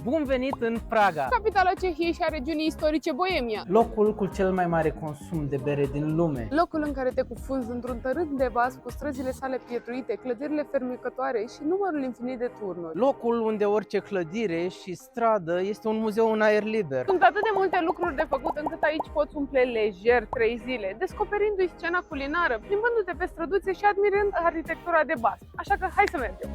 Bun venit în Praga, Capitala Cehiei și a regiunii istorice Boemia. locul cu cel mai mare consum de bere din lume. Locul în care te cufunzi într-un tărât de vas cu străzile sale pietruite, clădirile fermecătoare și numărul infinit de turnuri. Locul unde orice clădire și stradă este un muzeu în aer liber. Sunt atât de multe lucruri de făcut încât aici poți umple lejer 3 zile, descoperindu-i scena culinară, plimbându-te pe străduțe și admirând arhitectura de bas. Așa că hai să mergem!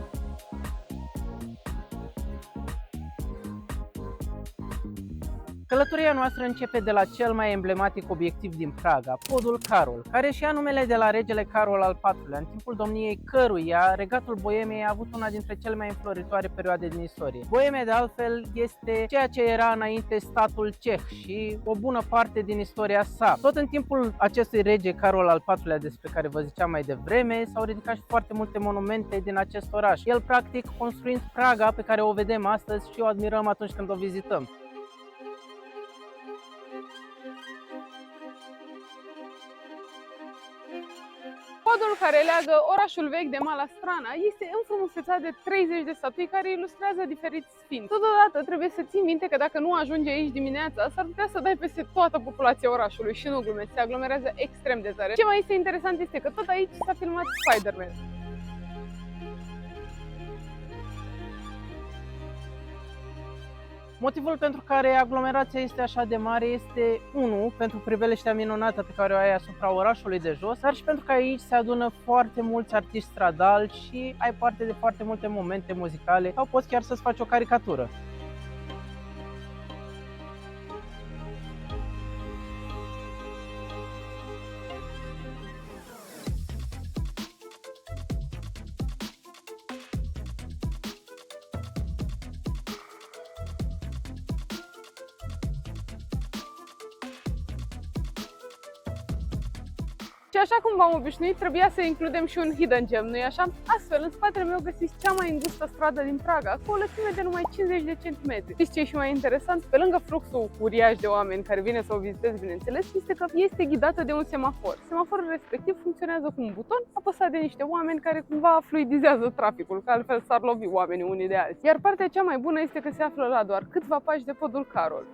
Călătoria noastră începe de la cel mai emblematic obiectiv din Praga, podul Carol, care și-a numele de la regele Carol al IV-lea, în timpul domniei căruia regatul Boemiei a avut una dintre cele mai înfloritoare perioade din istorie. Boemia, de altfel, este ceea ce era înainte statul ceh și o bună parte din istoria sa. Tot în timpul acestui rege Carol al IV-lea, despre care vă ziceam mai devreme, s-au ridicat și foarte multe monumente din acest oraș, el practic construind Praga pe care o vedem astăzi și o admirăm atunci când o vizităm. Podul care leagă orașul vechi de Mala Strana este înfrumusețat de 30 de statui care ilustrează diferiți sfinți. Totodată trebuie să ții minte că dacă nu ajungi aici dimineața, s-ar putea să dai peste toată populația orașului și nu glumesc, se aglomerează extrem de tare. Ce mai este interesant este că tot aici s-a filmat Spider-Man. Motivul pentru care aglomerația este așa de mare este, 1, pentru priveliștea minunată pe care o ai asupra orașului de jos, dar și pentru că aici se adună foarte mulți artiști stradali și ai parte de foarte multe momente muzicale sau poți chiar să-ți faci o caricatură. Și așa cum v-am obișnuit, trebuia să includem și un hidden gem, nu-i așa? Astfel, în spatele meu găsiți cea mai îngustă stradă din Praga, cu o lățime de numai 50 de centimetri. Știți ce e și mai interesant? Pe lângă fluxul uriaș de oameni care vine să o viziteze, bineînțeles, este că este ghidată de un semafor. Semaforul respectiv funcționează cu un buton apăsat de niște oameni care cumva fluidizează traficul, că altfel s-ar lovi oamenii unii de alții. Iar partea cea mai bună este că se află la doar câțiva pași de podul Carol.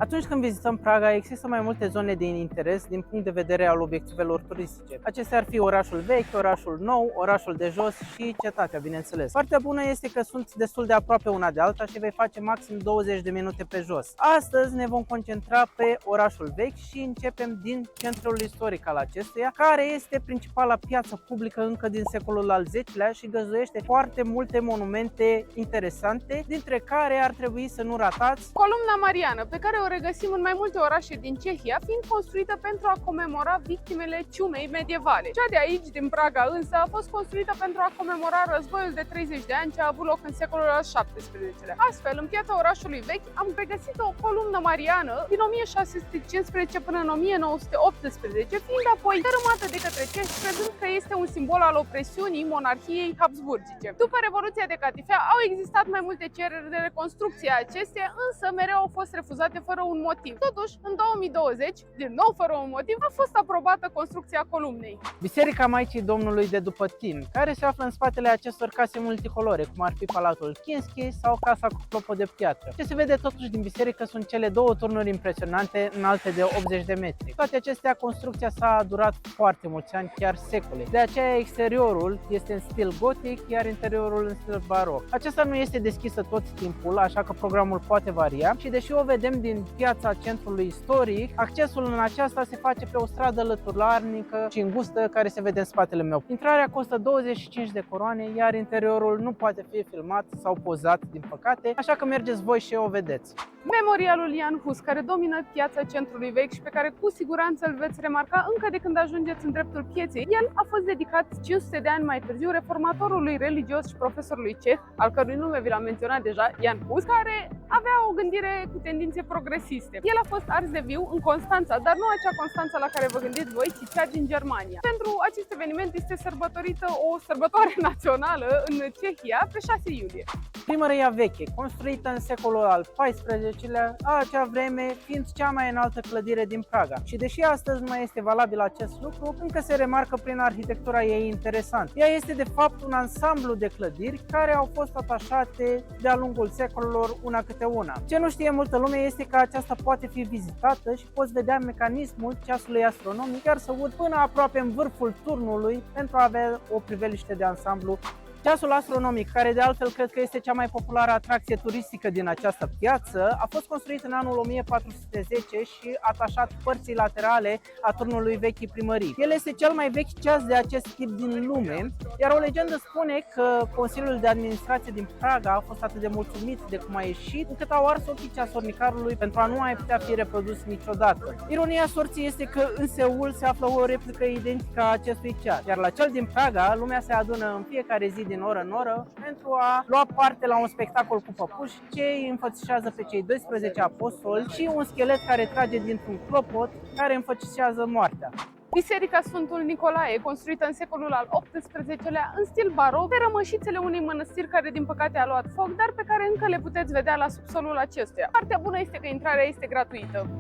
Atunci când vizităm Praga, există mai multe zone de interes din punct de vedere al obiectivelor turistice. Acestea ar fi orașul vechi, orașul nou, orașul de jos și cetatea, bineînțeles. Partea bună este că sunt destul de aproape una de alta și vei face maxim 20 de minute pe jos. Astăzi ne vom concentra pe orașul vechi și începem din centrul istoric al acestuia, care este principala piață publică încă din secolul al X-lea și găzduiește foarte multe monumente interesante, dintre care ar trebui să nu ratați Columna Mariană, pe care o regăsim în mai multe orașe din Cehia, fiind construită pentru a comemora victimele ciumei medievale. Cea de aici, din Praga, însă, a fost construită pentru a comemora războiul de 30 de ani ce a avut loc în secolul al XVII-lea. Astfel, în piața orașului vechi am regăsit o columnă mariană din 1615 până în 1918, fiind apoi dărâmată de către cehi, crezând că este un simbol al opresiunii monarhiei habsburgice. După Revoluția de Catifea au existat mai multe cereri de reconstrucție a acesteia, însă mereu au fost refuzate fără un motiv. Totuși, în 2020, din nou fără un motiv, a fost aprobată construcția columnei. Biserica Maicii Domnului de după Tin, care se află în spatele acestor case multicolore, cum ar fi Palatul Kinski sau Casa cu clopot de piatră. Ce se vede totuși din biserică sunt cele două turnuri impresionante, înalte de 80 de metri. Toate acestea, construcția s-a durat foarte mulți ani, chiar secole. De aceea, exteriorul este în stil gotic, iar interiorul în stil baroc. Aceasta nu este deschisă tot timpul, așa că programul poate varia și deși o vedem din piața centrului istoric, accesul în aceasta se face pe o stradă lăturlarnică și îngustă care se vede în spatele meu. Intrarea costă 25 de coroane, iar interiorul nu poate fi filmat sau pozat, din păcate, așa că mergeți voi și o vedeți. Memorialul Jan Hus, care domină piața centrului vechi și pe care cu siguranță îl veți remarca încă de când ajungeți în dreptul pieței, el a fost dedicat 500 de ani mai târziu reformatorului religios și profesorului ceh, al cărui nume vi l-am menționat deja, Jan Hus, care avea o gândire cu tendințe progresiste. El a fost ars de viu în Constanța, dar nu acea Constanța la care vă gândiți voi, ci cea din Germania. Pentru acest eveniment este sărbătorită o sărbătoare națională în Cehia pe 6 iulie. Primăria veche, construită în secolul al XIV-lea, a acea vreme fiind cea mai înaltă clădire din Praga. Și deși astăzi nu mai este valabil acest lucru, încă se remarcă prin arhitectura ei interesant. Ea este de fapt un ansamblu de clădiri care au fost atașate de-a lungul secolelor una câte una. Ce nu știe multă lume este că aceasta poate fi vizitată și poți vedea mecanismul ceasului astronomic, chiar să urci până aproape în vârful turnului pentru a avea o priveliște de ansamblu. Ceasul astronomic, care de altfel cred că este cea mai populară atracție turistică din această piață, a fost construit în anul 1410 și atașat părții laterale a turnului vechii primării. El este cel mai vechi ceas de acest tip din lume, iar o legendă spune că Consiliul de Administrație din Praga a fost atât de mulțumit de cum a ieșit, încât au ars ochii ceasornicarului pentru a nu mai putea fi reprodus niciodată. Ironia sorții este că în Seul se află o replică identică a acestui ceas, iar la cel din Praga lumea se adună în fiecare zi din oră în oră pentru a lua parte la un spectacol cu păpuși ce îi înfățișează pe cei 12 apostoli și un schelet care trage dintr-un clopot care înfățișează moartea. Biserica Sfântul Nicolae, construită în secolul al XVIII-lea în stil baroc, pe rămășițele unei mănăstiri care din păcate a luat foc, dar pe care încă le puteți vedea la subsolul acestuia. Partea bună este că intrarea este gratuită.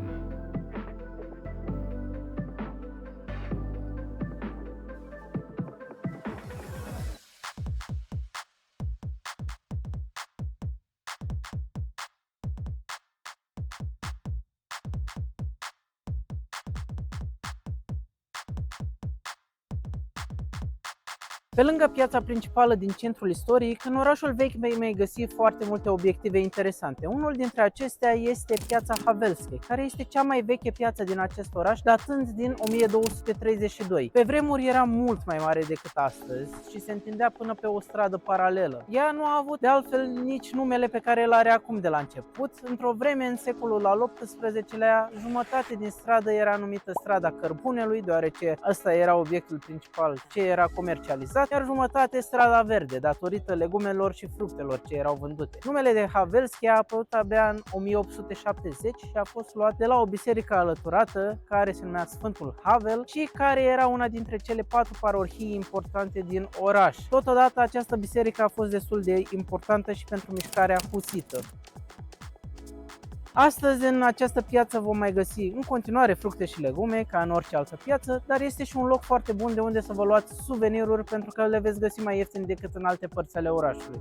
Pe lângă piața principală din centrul istoric, în orașul vechi vei mai găsi foarte multe obiective interesante. Unul dintre acestea este piața Havelske, care este cea mai veche piață din acest oraș, datând din 1232. Pe vremuri era mult mai mare decât astăzi și se întindea până pe o stradă paralelă. Ea nu a avut de altfel nici numele pe care îl are acum de la început. Într-o vreme, în secolul al XVIII-lea, jumătate din stradă era numită strada Cărbunelui, deoarece ăsta era obiectul principal ce era comercializat, iar jumătate strada verde, datorită legumelor și fructelor ce erau vândute. Numele de Havelske a apărut abia în 1870 și a fost luat de la o biserică alăturată care se numea Sfântul Havel și care era una dintre cele 4 parohii importante din oraș. Totodată această biserică a fost destul de importantă și pentru mișcarea husită. Astăzi, în această piață vom mai găsi în continuare fructe și legume, ca în orice altă piață, dar este și un loc foarte bun de unde să vă luați suveniruri pentru că le veți găsi mai ieftin decât în alte părți ale orașului.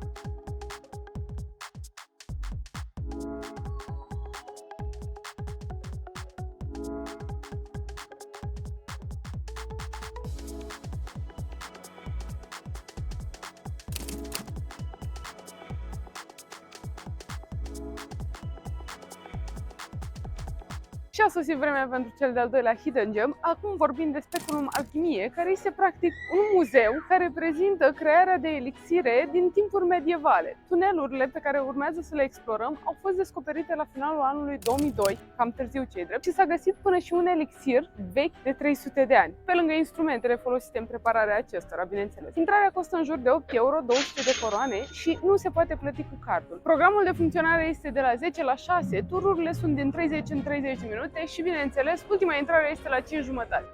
Și a sosit vremea pentru cel de-al doilea Hidden Gem. Acum vorbim despre Speculum Alchimie, care este practic un muzeu care prezintă crearea de elixire din timpuri medievale. Tunelurile pe care urmează să le explorăm au fost descoperite la finalul anului 2002, cam târziu cei drept, și s-a găsit până și un elixir vechi de 300 de ani, pe lângă instrumentele folosite în prepararea acestora, bineînțeles. Intrarea costă în jur de 8 euro, 200 de coroane și nu se poate plăti cu cardul. Programul de funcționare este de la 10 la 6, tururile sunt din 30 în 30 minute și, bineînțeles, ultima intrare este la 5 jumătate.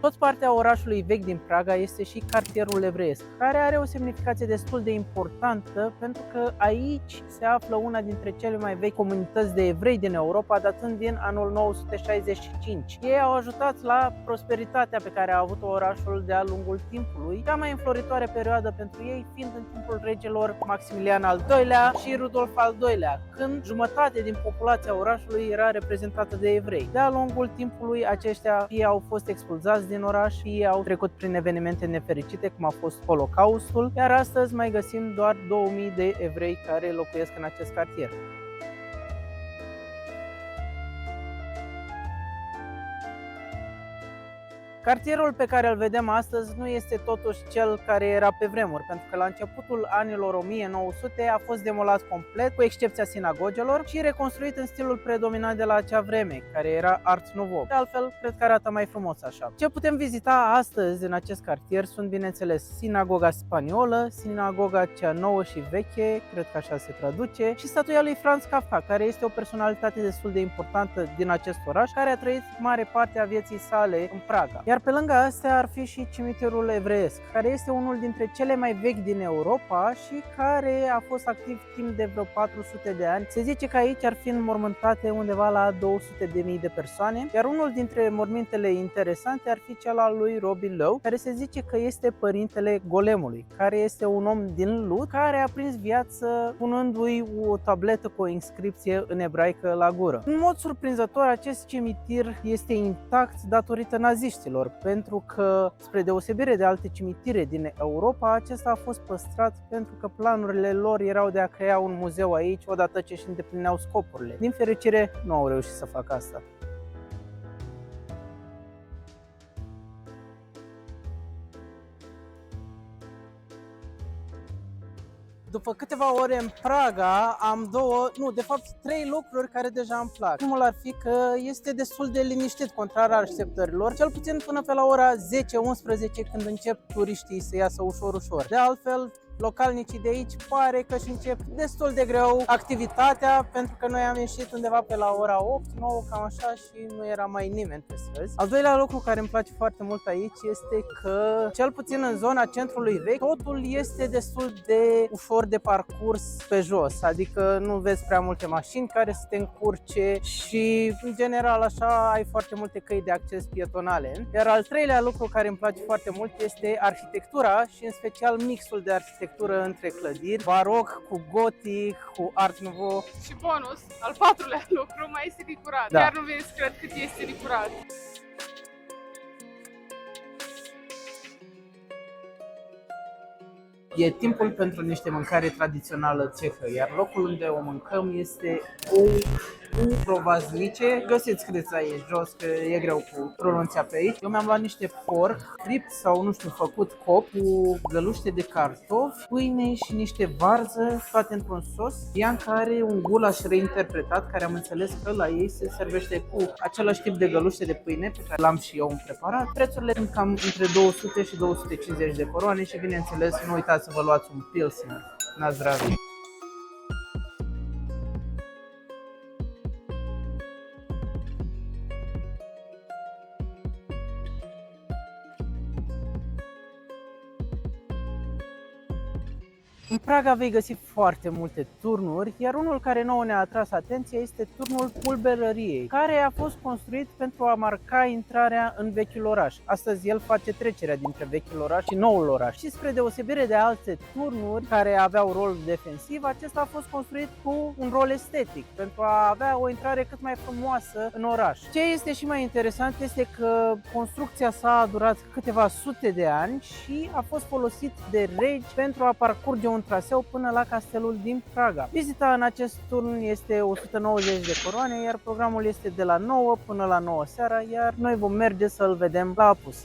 Tot partea orașului vechi din Praga este și cartierul evreiesc, care are o semnificație destul de importantă pentru că aici se află una dintre cele mai vechi comunități de evrei din Europa, datând din anul 965. Ei au ajutat la prosperitatea pe care a avut-o orașul de-a lungul timpului, cea mai înfloritoare perioadă pentru ei fiind în timpul regelor Maximilian al II-lea și Rudolf al II-lea, când jumătate din populația orașului era reprezentată de evrei. De-a lungul timpului aceștia fie au fost expulzați din oraș, fie au trecut prin evenimente nefericite, cum a fost Holocaustul, iar astăzi mai găsim doar 2000 de evrei care locuiesc în acest cartier. Cartierul pe care îl vedem astăzi nu este totuși cel care era pe vremuri, pentru că la începutul anilor 1900 a fost demolat complet, cu excepția sinagogelor, și reconstruit în stilul predominant de la acea vreme, care era Art Nouveau. De altfel, cred că arată mai frumos așa. Ce putem vizita astăzi în acest cartier sunt, bineînțeles, sinagoga spaniolă, sinagoga cea nouă și veche, cred că așa se traduce, și statuia lui Franz Kafka, care este o personalitate destul de importantă din acest oraș, care a trăit mare parte a vieții sale în Praga. Iar pe lângă astea ar fi și cimitirul evreiesc, care este unul dintre cele mai vechi din Europa și care a fost activ timp de vreo 400 de ani. Se zice că aici ar fi înmormântate undeva la 200.000 de persoane, iar unul dintre mormintele interesante ar fi cel al lui Robbie Lowe, care se zice că este părintele Golemului, care este un om din Lut care a prins viață punându-i o tabletă cu o inscripție în ebraică la gură. În mod surprinzător, acest cimitir este intact datorită naziștilor, pentru că, spre deosebire de alte cimitire din Europa, acesta a fost păstrat pentru că planurile lor erau de a crea un muzeu aici odată ce își îndeplineau scopurile. Din fericire, nu au reușit să facă asta. După câteva ore în Praga, am trei lucruri care deja îmi plac. Primul ar fi că este destul de liniștit, contrar așteptărilor, cel puțin până pe la ora 10-11, când încep turiștii să iasă ușor. De altfel, localnicii de aici pare că își încep destul de greu activitatea, pentru că noi am ieșit undeva pe la ora 8-9, cam așa, și nu era mai nimeni pe străzi. Al doilea lucru care îmi place foarte mult aici este că, cel puțin în zona centrului vechi, totul este destul de ușor de parcurs pe jos, adică nu vezi prea multe mașini care să te încurce și, în general, așa, ai foarte multe căi de acces pietonale. Iar al treilea lucru care îmi place foarte mult este arhitectura și, în special, mixul de arhitectură între clădiri, baroc cu gotic, cu Art Nouveau. Și bonus, al patrulea lucru, mai este decorat. Da. Chiar nu vezi, cred, cât este decorat. E timpul pentru niște mâncare tradițională cehă, iar locul unde o mâncăm este o provaznice. Găsiți scrieți aici jos, că e greu cu pronunția pe aici. Eu mi-am luat niște porc fript sau nu știu, făcut cop, cu găluște de cartofi, pâine și niște varză, toate într-un sos. Bianca are un gulaș reinterpretat, care am înțeles că la ei se servește cu același tip de găluște de pâine pe care l-am și eu în preparat. Prețurile sunt cam între 200 și 250 de coroane și, bineînțeles, nu uitați să vă luați un pilsner. Na zdravie! În Praga vei găsi foarte multe turnuri, iar unul care nouă ne-a atras atenția este turnul Pulberăriei, care a fost construit pentru a marca intrarea în vechiul oraș. Astăzi el face trecerea dintre vechiul oraș și noul oraș. Și, spre deosebire de alte turnuri care aveau rol defensiv, acesta a fost construit cu un rol estetic, pentru a avea o intrare cât mai frumoasă în oraș. Ce este și mai interesant este că construcția sa a durat câteva sute de ani și a fost folosit de regi pentru a parcurge un traseu până la castelul din Praga. Vizita în acest turn este 190 de coroane, iar programul este de la 9 până la 9 seara, iar noi vom merge să-l vedem la apus.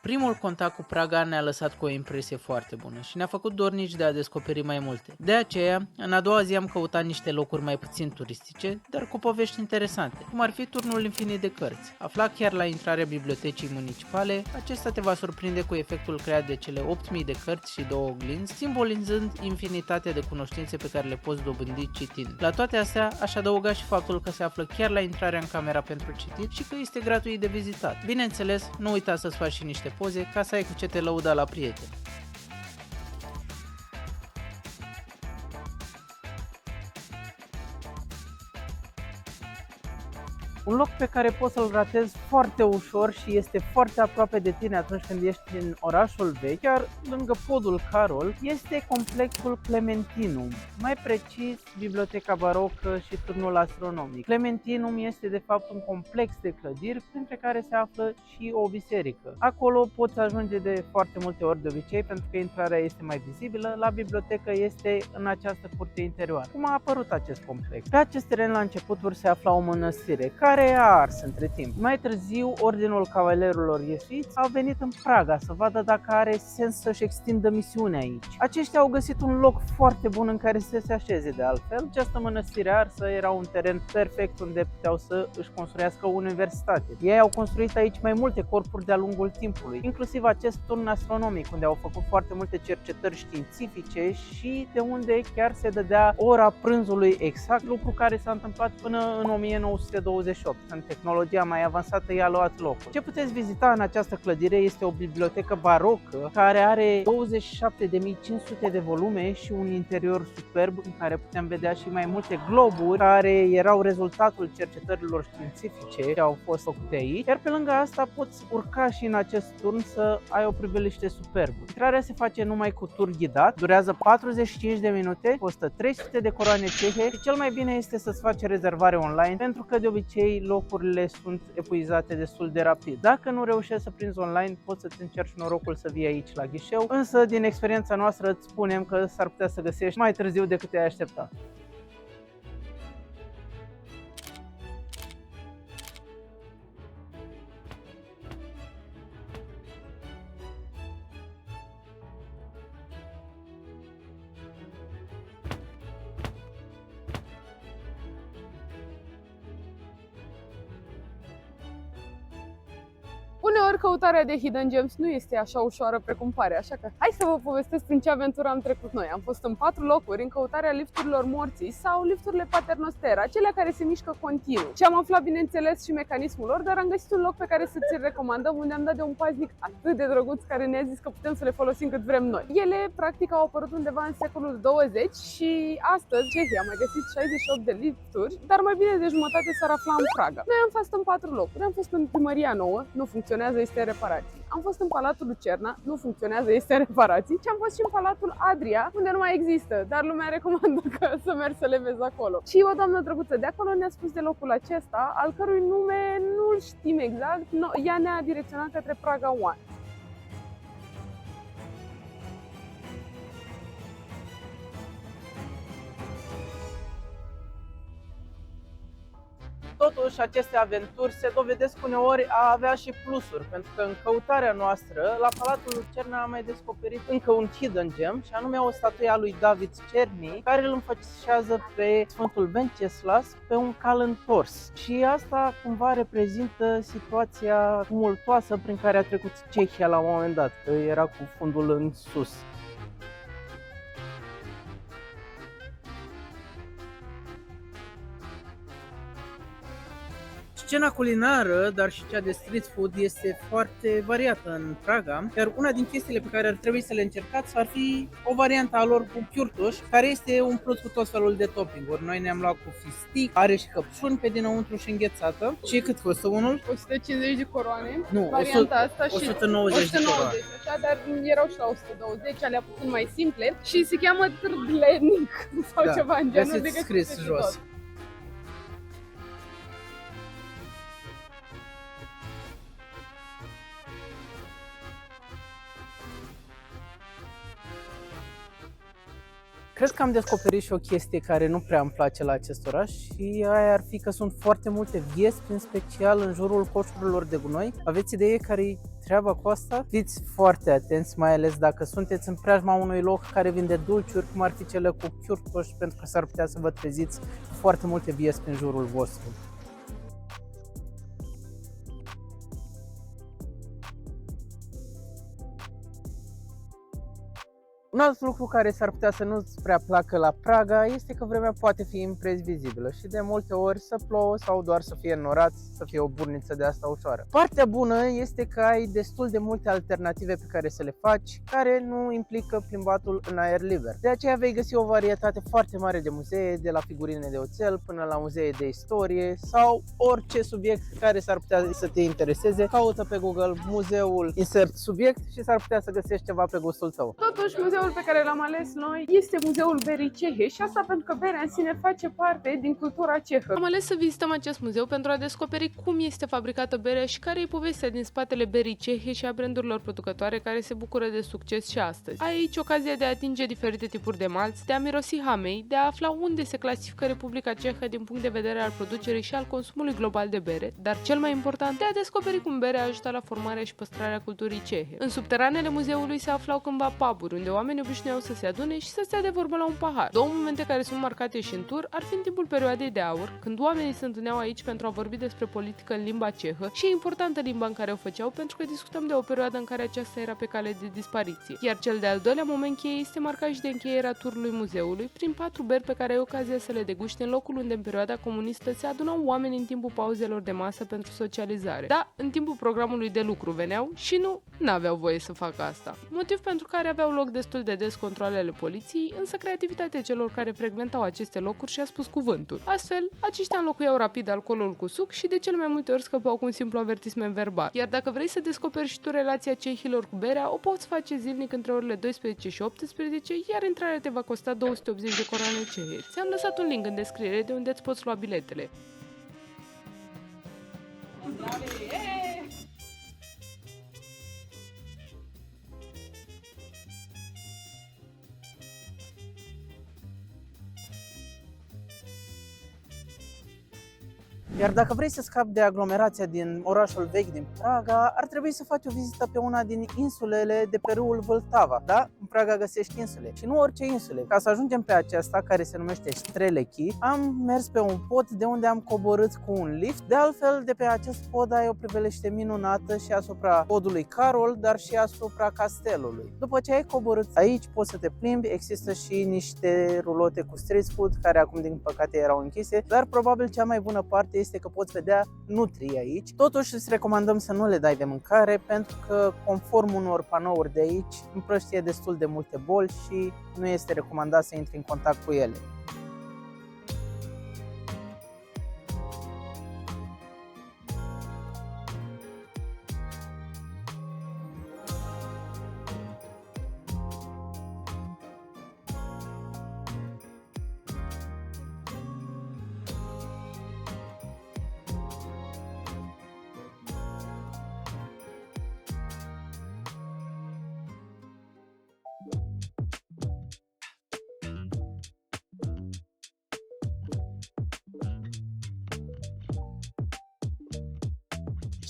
Primul contact cu Praga ne-a lăsat cu o impresie foarte bună și ne-a făcut dornici de a descoperi mai multe. De aceea, în a doua zi am căutat niște locuri mai puțin turistice, dar cu povești interesante, cum ar fi turnul infinit de cărți. Aflat chiar la intrarea bibliotecii municipale, acesta te va surprinde cu efectul creat de cele 8000 de cărți și 2 oglinzi, simbolizând infinitatea de cunoștințe pe care le poți dobândi citind. La toate astea, aș adăuga și faptul că se află chiar la intrarea în camera pentru citit și că este gratuit de vizitat. Bineînțeles, nu uita să-ți faci și niște poze ca să ai cu ce te lăuda la prieteni. Un loc pe care poți să-l ratezi foarte ușor și este foarte aproape de tine atunci când ești în orașul vechi, chiar lângă podul Carol, este complexul Clementinum, mai precis Biblioteca Barocă și Turnul Astronomic. Clementinum este de fapt un complex de clădiri printre care se află și o biserică. Acolo poți ajunge de foarte multe ori de obicei pentru că intrarea este mai vizibilă, la bibliotecă este în această curte interioară. Cum a apărut acest complex? Pe acest teren la începuturi se afla o mănăstire, care a ars între timp. Mai târziu, Ordinul Cavalerilor Iesuiți a venit în Praga să vadă dacă are sens să-și extindă misiunea aici. Aceștia au găsit un loc foarte bun în care să se așeze de altfel. Această mănăstire arsă era un teren perfect unde puteau să își construiască o universitate. Ei au construit aici mai multe corpuri de-a lungul timpului, inclusiv acest turn astronomic, unde au făcut foarte multe cercetări științifice și de unde chiar se dădea ora prânzului exact, lucru care s-a întâmplat până în 1928, când tehnologia mai avansată i-a luat locul. Ce puteți vizita în această clădire este o bibliotecă barocă care are 27.500 de volume și un interior superb în care putem vedea și mai multe globuri care erau rezultatul cercetărilor științifice ce au fost făcute aici. Iar pe lângă asta poți urca și în acest turn să ai o priveliște superbă. Intrarea se face numai cu tur ghidat, durează 45 de minute, costă 300 de coroane cehe și cel mai bine este să-ți faci rezervare online pentru că de obicei locurile sunt epuizate destul de rapid. Dacă nu reușești să prinzi online, poți să-ți încerci norocul să vii aici la ghișeu, însă din experiența noastră îți spunem că s-ar putea să găsești mai târziu decât te-ai aștepta. Uneori căutarea de hidden gems nu este așa ușoară precum pare, așa că hai să vă povestesc prin ce aventură am trecut noi. Am fost în 4 locuri în căutarea lifturilor morții sau lifturile Paternoster, acelea care se mișcă continuu. Și am aflat bineînțeles și mecanismul lor, dar am găsit un loc pe care să ți-l recomandăm, unde am dat de un paznic atât de drăguț care ne-a zis că putem să le folosim cât vrem noi. Ele practic au apărut undeva în secolul 20 și astăzi Cehia a mai găsit 68 de lifturi, dar mai bine de jumătate s-ar afla în Praga. Noi am fost în 4 locuri, am fost în Primăria Nouă, nu funcționează, este în reparații. Am fost în Palatul Lucerna, nu funcționează, este în reparații. Și am fost și în Palatul Adria, unde nu mai există, dar lumea recomandă că să mergi să le vezi acolo. Și o doamnă drăguță de acolo ne-a spus de locul acesta, al cărui nume nu-l știm exact, ea ne-a direcționat către Praga One. Totuși, aceste aventuri se dovedesc uneori a avea și plusuri, pentru că în căutarea noastră, la Palatul Lucerna am mai descoperit încă un hidden gem, și anume o statuie a lui David Cerny, care îl înfățișează pe Sfântul Venceslas pe un cal întors. Și asta cumva reprezintă situația tumultoasă prin care a trecut Cehia la un moment dat, că era cu fundul în sus. Scena culinară, dar și cea de street food este foarte variată în Praga, iar una din chestiile pe care ar trebui să le încercați ar fi o variantă a lor cu chiurtoș, care este umplut cu tot felul de topping-uri. Noi ne-am luat cu fistic, are și căpșuni pe dinăuntru și înghețată. Și cât costă unul? 150 de coroane, Nu, varianta asta și 190 de coroane. așa, dar erau și la 120, alea puțin mai simple și se cheamă târdlenic sau ceva în genul. Găsiți scris jos. Tot. Cred că am descoperit și o chestie care nu prea îmi place la acest oraș și aia ar fi că sunt foarte multe viespi, în special în jurul coșurilor de gunoi. Aveți idee care-i treaba cu asta? Fiți foarte atenți, mai ales dacă sunteți în preajma unui loc care vinde dulciuri, cum ar fi cele cu chiurtoș, pentru că s-ar putea să vă treziți cu foarte multe viespi în jurul vostru. Un alt lucru care s-ar putea să nu-ți prea placă la Praga este că vremea poate fi imprevizibilă și de multe ori să plouă sau doar să fie înnorat, să fie o burniță de asta ușoară. Partea bună este că ai destul de multe alternative pe care să le faci, care nu implică plimbatul în aer liber. De aceea vei găsi o varietate foarte mare de muzee, de la figurine de oțel până la muzee de istorie sau orice subiect care s-ar putea să te intereseze. Caută pe Google muzeul, insert subiect și s-ar putea să găsești ceva pe gustul tău. Totuși, muzeul pe care l-am ales noi este Muzeul Berii Cehe și asta pentru că berea în sine face parte din cultura cehă. Am ales să vizităm acest muzeu pentru a descoperi cum este fabricată berea și care e povestea din spatele berii cehe și a brandurilor producătoare care se bucură de succes și astăzi. Ai aici ocazia de a atinge diferite tipuri de malți, de a mirosi hamei, de a afla unde se clasifică Republica Cehă din punct de vedere al producerii și al consumului global de bere, dar cel mai important, de a descoperi cum berea ajută la formarea și păstrarea culturii cehe. În subteranele muzeului se aflau cândva puburi, unde oamenii obișnuiau să se adune și să stea de vorbă la un pahar. Două momente care sunt marcate și în tur ar fi în timpul perioadei de aur, când oamenii se întâlneau aici pentru a vorbi despre politică în limba cehă și e importantă limba în care o făceau pentru că discutăm de o perioadă în care aceasta era pe cale de dispariție. Iar cel de-al doilea moment cheie este marcat și de încheierea turului muzeului prin 4 beri pe care ai ocazia să le deguști în locul unde în perioada comunistă se adunau oameni în timpul pauzelor de masă pentru socializare. Da, în timpul programului de lucru veneau și n-aveau voie să facă asta. Motiv pentru care aveau loc destul de des controalele poliției, însă creativitatea celor care frecventau aceste locuri și-a spus cuvântul. Astfel, aceștia înlocuiau rapid alcoolul cu suc și de cele mai multe ori scăpau cu un simplu avertisment verbal. Iar dacă vrei să descoperi și tu relația cehilor cu berea, o poți face zilnic între orele 12 și 18, iar intrarea te va costa 280 de coroane cehe. Ți-am lăsat un link în descriere de unde îți poți lua biletele. Iar dacă vrei să scapi de aglomerația din orașul vechi din Praga, ar trebui să faci o vizită pe una din insulele de pe râul Vltava. Da? În Praga găsești insule. Și nu orice insule. Ca să ajungem pe aceasta, care se numește Strelechi, am mers pe un pod de unde am coborât cu un lift. De altfel, de pe acest pod ai o priveliște minunată și asupra podului Carol, dar și asupra castelului. După ce ai coborât aici, poți să te plimbi. Există și niște rulote cu street food, care acum din păcate erau închise, dar probabil cea mai bună parte este că poți vedea nutrii aici. Totuși îți recomandăm să nu le dai de mâncare pentru că, conform unor panouri de aici, împrăștie destul de multe boli și nu este recomandat să intri în contact cu ele.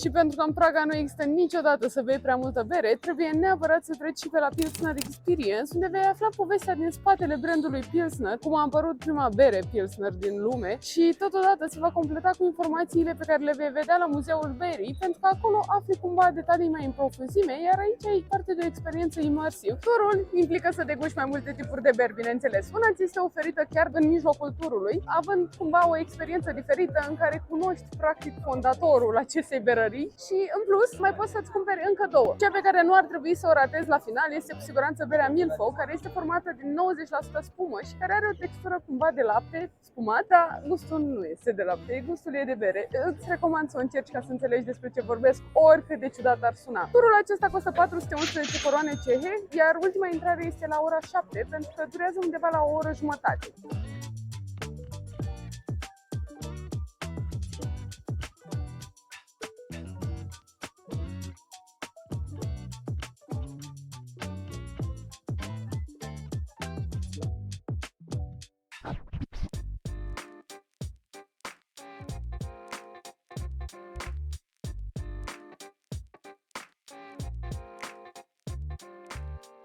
Și pentru că în Praga nu există niciodată să bei prea multă bere, trebuie neapărat să treci și pe la Pilsner Experience, unde vei afla povestea din spatele brandului Pilsner, cum a apărut prima bere Pilsner din lume și totodată se va completa cu informațiile pe care le vei vedea la Muzeul Berii, pentru că acolo afli cumva detalii mai în profunzime, iar aici ai parte de o experiență imersiv. Turul implică să deguști mai multe tipuri de beri, bineînțeles. Una ți este oferită chiar în mijlocul turului, având cumva o experiență diferită în care cunoști practic fondatorul acestei berării și în plus mai poți să-ți cumperi încă două. Cea pe care nu ar trebui să o ratezi la final este cu siguranță berea Milfo, care este formată din 90% spumă și care are o textură cumva de lapte spumat, dar gustul nu este de lapte, gustul e de bere. Îți recomand să o încerci ca să înțelegi despre ce vorbesc, oricât de ciudat ar suna. Turul acesta costă 411 coroane cehe, iar ultima intrare este la ora 7, pentru că durează undeva la o oră jumătate.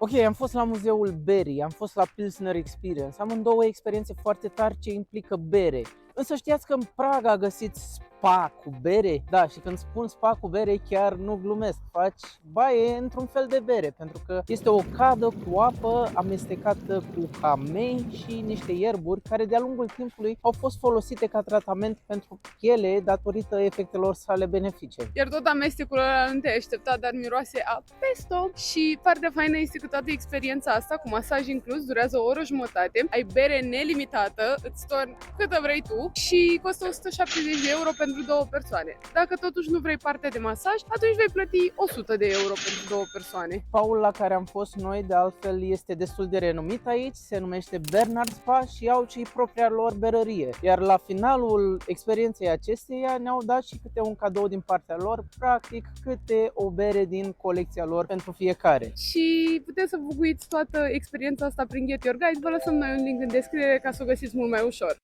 Ok, am fost la Muzeul Berii, am fost la Pilsner Experience, am două experiențe foarte tari ce implică bere. Însă știați că în Praga găsiți spa cu bere? Da, și când spun spa cu bere, chiar nu glumesc. Faci baie într-un fel de bere, pentru că este o cadă cu apă amestecată cu camei și niște ierburi care de-a lungul timpului au fost folosite ca tratament pentru piele datorită efectelor sale benefice. Iar tot amestecul ăla nu te-ai așteptat, dar miroase a pesto. Și partea faină este că toată experiența asta cu masaj inclus durează o oră jumătate, ai bere nelimitată, îți torni câtă vrei tu și costă 170 de euro pentru 2 persoane. Dacă totuși nu vrei partea de masaj, atunci vei plăti 100 de euro pentru 2 persoane. Spaul la care am fost noi, de altfel, este destul de renumit aici, se numește Bernard Spa și au și propria lor berărie. Iar la finalul experienței acesteia ne-au dat și câte un cadou din partea lor, practic câte o bere din colecția lor pentru fiecare. Și puteți să bucuiți toată experiența asta prin Get Your Guide. Vă lăsăm noi un link în descriere ca să o găsiți mult mai ușor.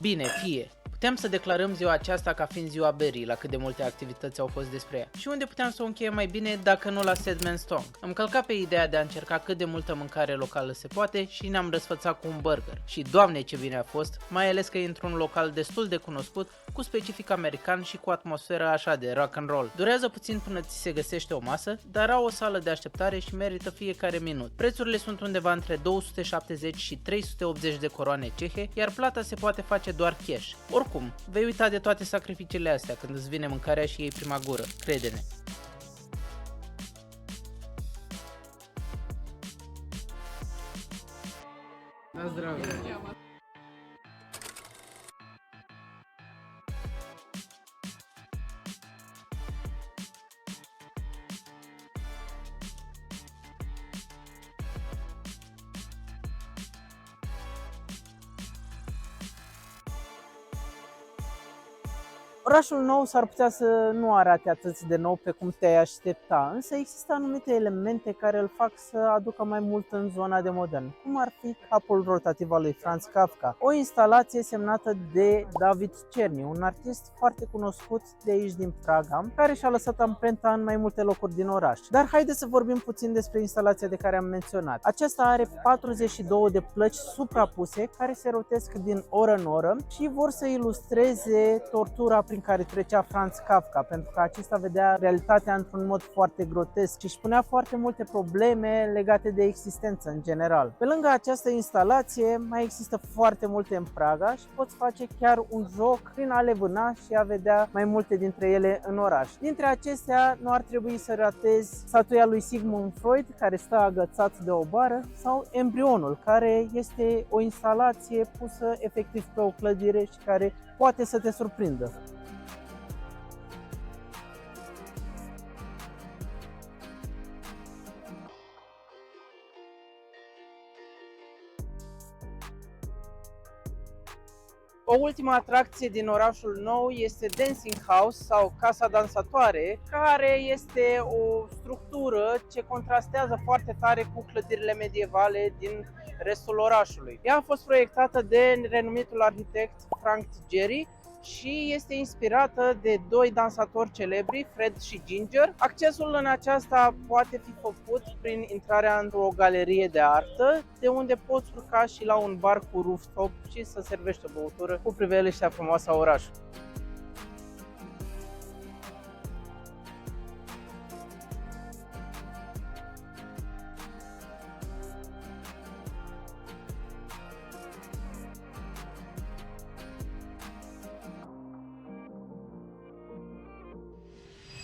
Bine, fie. Puteam să declarăm ziua aceasta ca fiind ziua berii, la cât de multe activități au fost despre ea. Și unde puteam să o încheiem mai bine dacă nu la Sedman Stone. Am călcat pe ideea de a încerca cât de multă mâncare locală se poate și ne-am răsfățat cu un burger. Și doamne ce bine a fost, mai ales că e într-un local destul de cunoscut, cu specific american și cu atmosferă așa de rock and roll. Durează puțin până ți se găsește o masă, dar au o sală de așteptare și merită fiecare minut. Prețurile sunt undeva între 270 și 380 de coroane cehe, iar plata se poate face doar cash. Oricum, vei uita de toate sacrificiile astea când îți vine mâncarea și iei prima gură, crede-ne. La zdravie! Orașul nou s-ar putea să nu arate atât de nou pe cum te-ai aștepta, însă există anumite elemente care îl fac să aducă mai mult în zona de modern, cum ar fi capul rotativ al lui Franz Kafka, o instalație semnată de David Czerny, un artist foarte cunoscut de aici din Praga, care și-a lăsat amprenta în mai multe locuri din oraș. Dar haideți să vorbim puțin despre instalația de care am menționat. Aceasta are 42 de plăci suprapuse care se rotesc din oră în oră și vor să ilustreze tortura prin care trecea Franz Kafka, pentru că acesta vedea realitatea într-un mod foarte grotesc și își punea foarte multe probleme legate de existență în general. Pe lângă această instalație mai există foarte multe în Praga și poți face chiar un joc prin a le vâna și a vedea mai multe dintre ele în oraș. Dintre acestea nu ar trebui să ratezi statuia lui Sigmund Freud, care stă agățat de o bară, sau Embrionul, care este o instalație pusă efectiv pe o clădire și care poate să te surprindă. O ultimă atracție din orașul nou este Dancing House sau Casa Dansatoare, care este o structură ce contrastează foarte tare cu clădirile medievale din restul orașului. Ea a fost proiectată de renumitul arhitect Frank Gehry și este inspirată de doi dansatori celebri, Fred și Ginger. Accesul în aceasta poate fi făcut prin intrarea într-o galerie de artă, de unde poți urca și la un bar cu rooftop și să servești o băutură cu priveliștea frumoasă a orașului.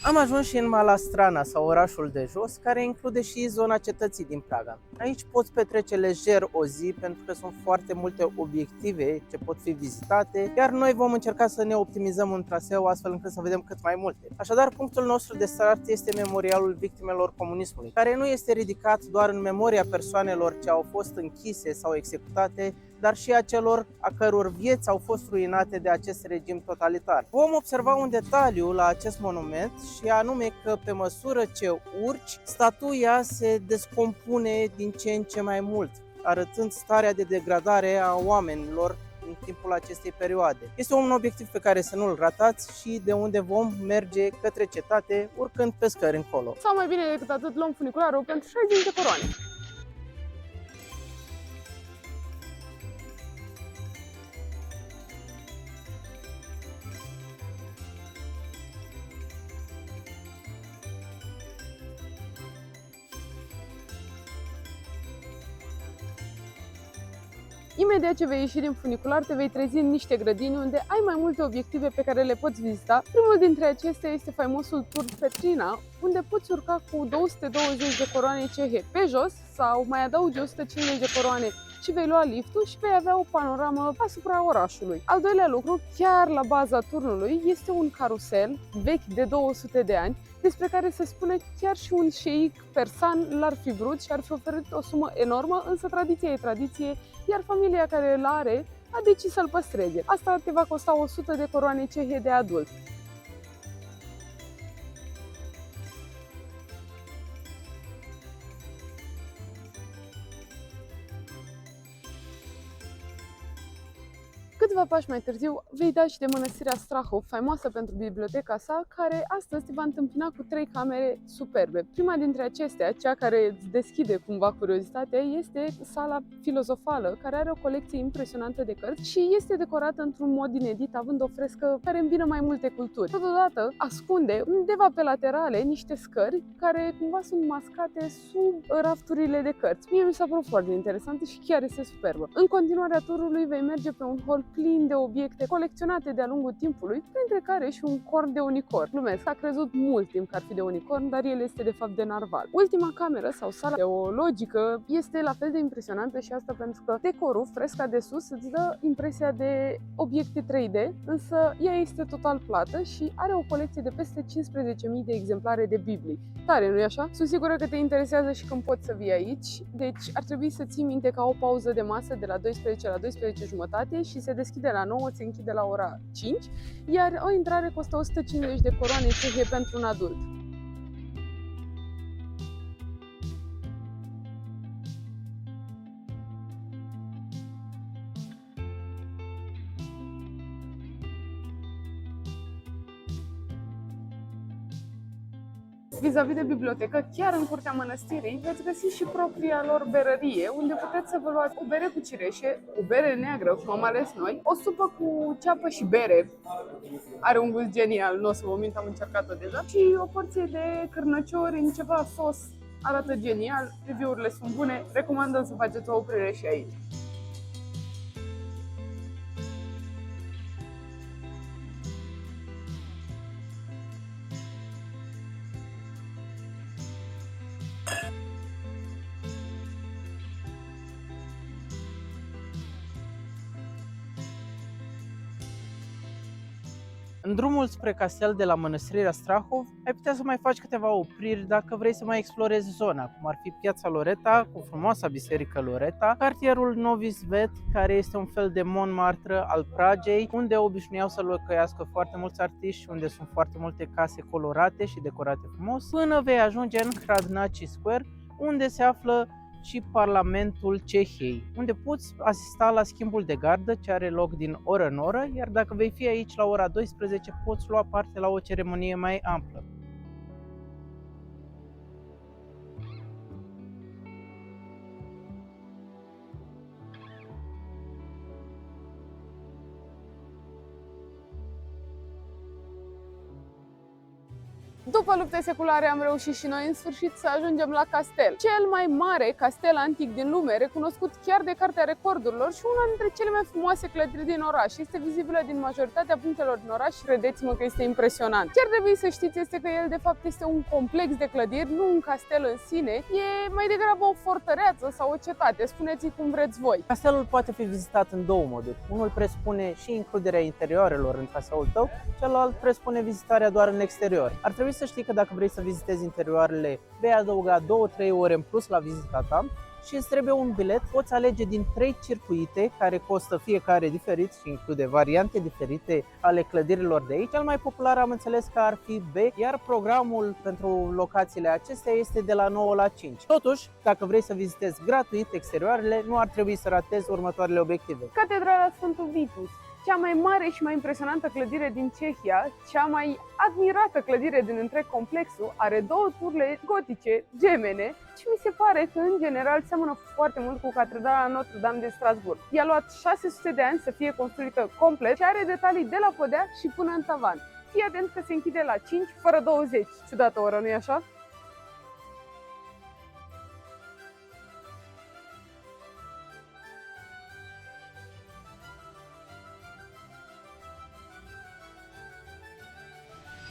Am ajuns și în Malastrana, sau orașul de jos, care include și zona cetății din Praga. Aici poți petrece lejer o zi pentru că sunt foarte multe obiective ce pot fi vizitate, iar noi vom încerca să ne optimizăm un traseu astfel încât să vedem cât mai multe. Așadar, punctul nostru de start este memorialul victimelor comunismului, care nu este ridicat doar în memoria persoanelor ce au fost închise sau executate, dar și a celor a căror vieți au fost ruinate de acest regim totalitar. Vom observa un detaliu la acest monument și anume că pe măsură ce urci, statuia se descompune din ce în ce mai mult, arătând starea de degradare a oamenilor în timpul acestei perioade. Este un obiectiv pe care să nu-l ratați și de unde vom merge către cetate urcând pe scări încolo. Sau mai bine decât atât, luăm funicularul pentru 60 de coroane. Imediat ce vei ieși din funicular, te vei trezi în niște grădini unde ai mai multe obiective pe care le poți vizita. Primul dintre acestea este faimosul Tur Petrina, unde poți urca cu 220 de coroane cehe pe jos sau mai adaugi 150 de coroane și vei lua liftul și vei avea o panoramă asupra orașului. Al doilea lucru, chiar la baza turnului, este un carusel vechi de 200 de ani, despre care se spune chiar și un șeic persan l-ar fi vrut și ar fi oferit o sumă enormă, însă tradiția e tradiție, iar familia care îl are a decis să-l păstreze. Asta te va costa 100 de coroane cehe de adult. Câțiva pași mai târziu vei da și de mănăstirea Strahov, faimoasă pentru biblioteca sa, care astăzi te va întâmpina cu 3 camere superbe. Prima dintre acestea, cea care îți deschide cumva curiozitatea, este sala filozofală, care are o colecție impresionantă de cărți și este decorată într-un mod inedit, având o frescă care îmbină mai multe culturi. Totodată ascunde undeva pe laterale niște scări care cumva sunt mascate sub rafturile de cărți. Mie mi s-a părut foarte interesantă și chiar este superbă. În continuarea turului vei merge pe un hol plin de obiecte colecționate de-a lungul timpului, printre care și un corn de unicorn. Glumesc, a crezut mult timp că ar fi de unicorn, dar el este de fapt de narval. Ultima cameră sau sala teologică este la fel de impresionantă și asta pentru că decorul, fresca de sus, îți dă impresia de obiecte 3D, însă ea este total plată și are o colecție de peste 15.000 de exemplare de Biblii. Tare, nu-i așa? Sunt sigură că te interesează și când poți să vii aici, deci ar trebui să ții minte ca o pauză de masă de la 12 la 12 jumătate și se deschide la 9, se închide la ora 5, iar o intrare costă 150 de coroane cehe pentru un adult. Vis-a-vis de bibliotecă, chiar în curtea mănăstirii veți găsi și propria lor berărie, unde puteți să vă luați o bere cu cireșe, o bere neagră, cum am ales noi, o supă cu ceapă și bere, are un gust genial, nu o să vă mint, am încercat-o deja, și o porție de cârnăciori în ceva sos, arată genial, review-urile sunt bune, recomandăm să faceți o oprire și aici. În drumul spre castel de la mănăstirea Strahov, ai putea să mai faci câteva opriri dacă vrei să mai explorezi zona, cum ar fi Piața Loreta, cu frumoasa biserică Loreta, cartierul Novi Svet, care este un fel de Montmartre al Pragei, unde obișnuiau să locuiască foarte mulți artiști și unde sunt foarte multe case colorate și decorate frumos, până vei ajunge în Hradnaci Square, unde se află și Parlamentul Cehiei, unde poți asista la schimbul de gardă ce are loc din oră în oră, iar dacă vei fi aici la ora 12, poți lua parte la o ceremonie mai amplă. După lupte seculare am reușit și noi în sfârșit să ajungem la castel. Cel mai mare castel antic din lume, recunoscut chiar de Cartea Recordurilor și una dintre cele mai frumoase clădiri din oraș. Este vizibilă din majoritatea punctelor din oraș și credeți-mă că este impresionant. Ce ar trebui să știți este că el de fapt este un complex de clădiri, nu un castel în sine, e mai degrabă o fortăreață sau o cetate, spuneți-i cum vreți voi. Castelul poate fi vizitat în două moduri. Unul presupune și includerea interioarelor în traseul tău, celălalt presupune vizitarea doar în exterior. Ar trebui să știi că dacă vrei să vizitezi interioarele, vei adăuga 2-3 ore în plus la vizita ta, și îți trebuie un bilet. Poți alege din 3 circuite care costă fiecare diferit și include variante diferite ale clădirilor de aici. Cel mai popular am înțeles că ar fi B, iar programul pentru locațiile acestea este de la 9 la 5. Totuși, dacă vrei să vizitezi gratuit exterioarele, nu ar trebui să ratezi următoarele obiective. Catedrala Sfântul Vitus, cea mai mare și mai impresionantă clădire din Cehia, cea mai admirată clădire din întreg complexul, are 2 turle gotice gemene și mi se pare că în general seamănă foarte mult cu Catedrala Notre-Dame de Strasbourg. I-a luat 600 de ani să fie construită complet și are detalii de la podea și până în tavan. Fii atent că se închide la 5 fără 20. Ciudată oră, nu-i așa?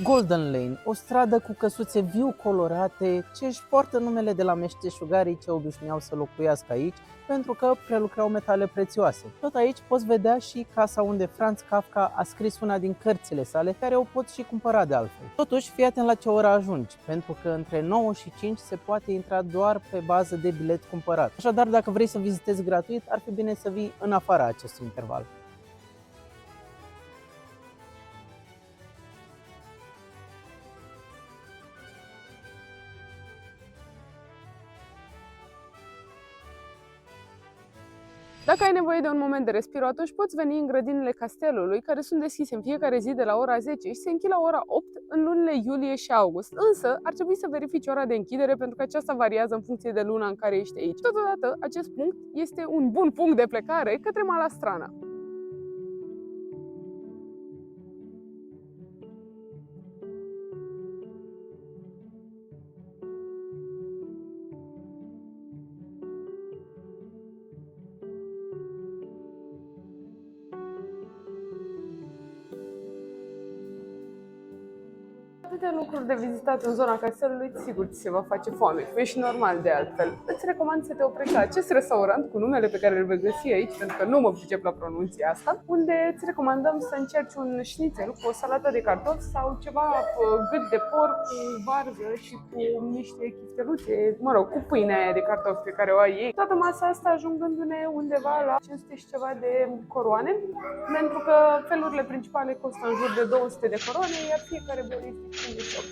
Golden Lane, o stradă cu căsuțe viu colorate ce își poartă numele de la meșteșugarii ce obișnuiau să locuiască aici pentru că prelucrau metale prețioase. Tot aici poți vedea și casa unde Franz Kafka a scris una din cărțile sale, care o poți și cumpăra de altfel. Totuși, fii atent la ce oră ajungi, pentru că între 9 și 5 se poate intra doar pe bază de bilet cumpărat. Așadar, dacă vrei să vizitezi gratuit, ar fi bine să vii în afara acestui interval. Dacă ai nevoie de un moment de respiro, atunci poți veni în grădinile castelului, care sunt deschise în fiecare zi de la ora 10 și se închid la ora 8 în lunile iulie și august. Însă, ar trebui să verifici ora de închidere pentru că aceasta variază în funcție de luna în care ești aici. Totodată, acest punct este un bun punct de plecare către Malastrana. Atâtea lucruri de vizitat în zona castelului, sigur ți se va face foame. E și normal de altfel. Îți recomand să te oprești la acest restaurant cu numele pe care îl vei găsi aici, pentru că nu mă pricep la pronunția asta, unde îți recomandăm să încerci un șnițel cu o salată de cartofi sau ceva gât de porc cu varză și cu niște chifteluțe, mă rog, cu pâinea aia de cartofi pe care o ai ei. Toată masa asta ajungându-ne undeva la 500 și ceva de coroane, pentru că felurile principale costă în jur de 200 de coroane, iar fiecare bol este 58.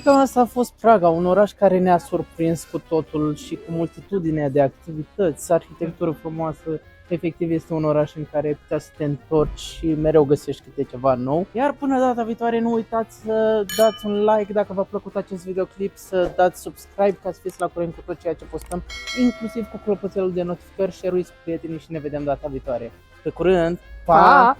Cam asta a fost Praga, un oraș care ne-a surprins cu totul și cu multitudinea de activități, arhitectură frumoasă. Efectiv este un oraș în care putea să te întorci și mereu găsești câte ceva nou. Iar până data viitoare nu uitați să dați un like dacă v-a plăcut acest videoclip, să dați subscribe ca să fiți la curent cu tot ceea ce postăm, inclusiv cu clopoțelul de notificări, share-uiți cu prietenii și ne vedem data viitoare. Pe curând! Pa!